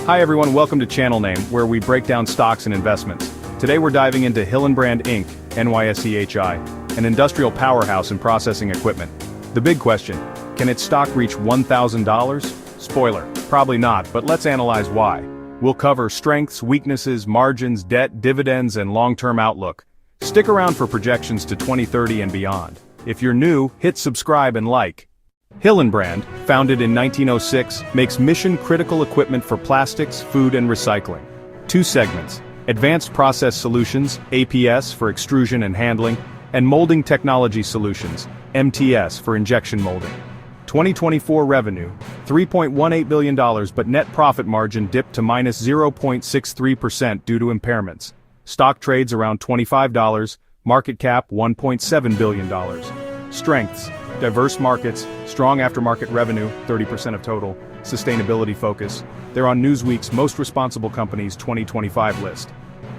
Hi everyone, welcome to Channel Name, where we break down stocks and investments. Today we're diving into Hillenbrand Inc., NYSE, an industrial powerhouse in processing equipment. The big question, can its stock reach $1,000? Spoiler, probably not, but let's analyze why. We'll cover strengths, weaknesses, margins, debt, dividends, and long-term outlook. Stick around for projections to 2030 and beyond. If you're new, hit subscribe and like. Hillenbrand, founded in 1906, makes mission-critical equipment for plastics, food and recycling. Two segments: Advanced Process Solutions, APS for extrusion and handling, and Molding Technology Solutions, MTS for injection molding. 2024 revenue, $3.18 billion, but net profit margin dipped to -0.63% due to impairments. Stock trades around $25, market cap $1.7 billion. Strengths: diverse markets, strong aftermarket revenue, 30% of total, sustainability focus. They're on Newsweek's Most Responsible Companies 2025 list.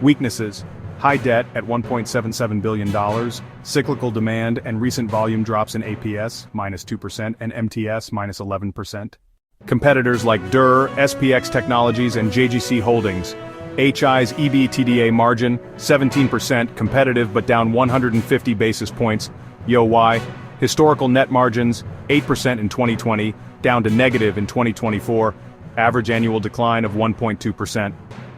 Weaknesses: high debt at $1.77 billion, cyclical demand and recent volume drops in APS, -2%, and MTS, -11%. Competitors like Durr, SPX Technologies and JGC Holdings. HI's EBITDA margin, 17%, competitive but down 150 basis points. Why? Historical net margins, 8% in 2020, down to negative in 2024, average annual decline of 1.2%.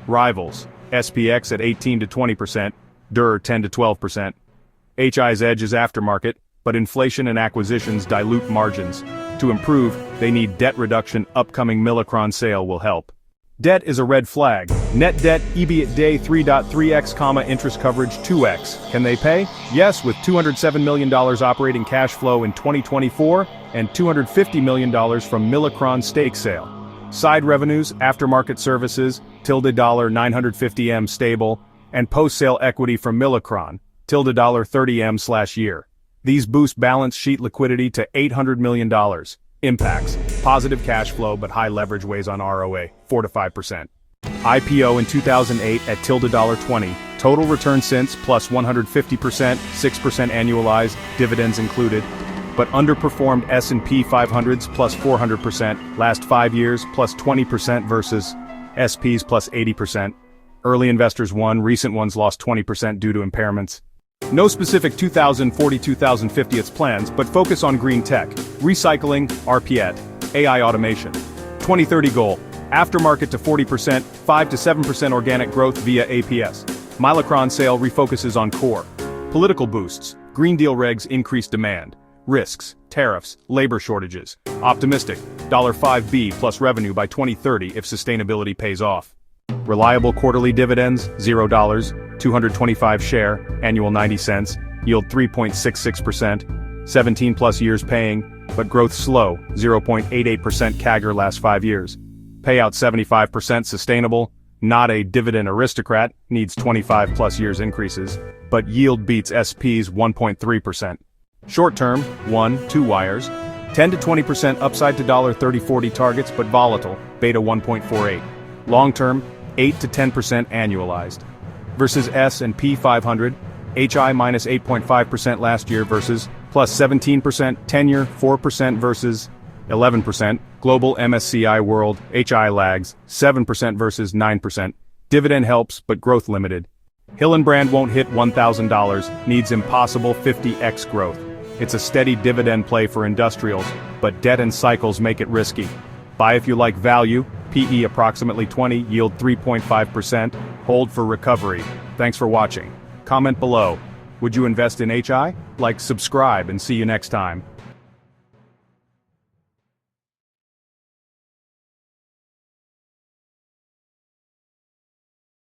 Rivals: SPX at 18 to 20%, Durr 10 to 12%. HI's edge is aftermarket, but inflation and acquisitions dilute margins. To improve, they need debt reduction. Upcoming Milacron sale will help. Debt is a red flag. Net debt EBITDA 3.3x, interest coverage 2x. Can they pay? Yes, with $207 million operating cash flow in 2024 and $250 million from Milacron stake sale. Side revenues, aftermarket services, $950M stable, and post-sale equity from Milacron, $30M/year. These boost balance sheet liquidity to $800 million. Impacts: positive cash flow but high leverage weighs on ROA, 4 to 5%. IPO in 2008 at $20. Total return since plus 150%, 6% annualized, dividends included, but underperformed S&P 500's plus 400%, last 5 years plus 20% versus SP's plus 80%. Early investors won, recent ones lost 20% due to impairments. No specific 2040-2050 plans, but focus on green tech, recycling, RPET, AI automation. 2030 goal: aftermarket to 40%, 5 to 7% organic growth via APS. Milacron sale refocuses on core. Political boosts: Green Deal regs increase demand. Risks: tariffs, labor shortages. Optimistic: $5B plus revenue by 2030 if sustainability pays off. Reliable quarterly dividends, $0, 225 share, annual 90 cents, yield 3.66%, 17 plus years paying, but growth slow, 0.88% CAGR last 5 years. Payout 75% sustainable, not a dividend aristocrat, needs 25 plus years increases, but yield beats SP's 1.3%. Short term, 1-2 wires, 10 to 20% upside to $30.40 targets but volatile, beta 1.48. Long term, 8 to 10% annualized. Versus S&P 500, HI minus 8.5% last year versus plus 17%, 10-year 4% versus 11%, global MSCI World, HI lags, 7% versus 9%, dividend helps but growth limited. Hillenbrand won't hit $1,000, needs impossible 50x growth. It's a steady dividend play for industrials, but debt and cycles make it risky. Buy if you like value, PE approximately 20, yield 3.5%, hold for recovery. Thanks for watching. Comment below. Would you invest in HI? Like, subscribe, and see you next time.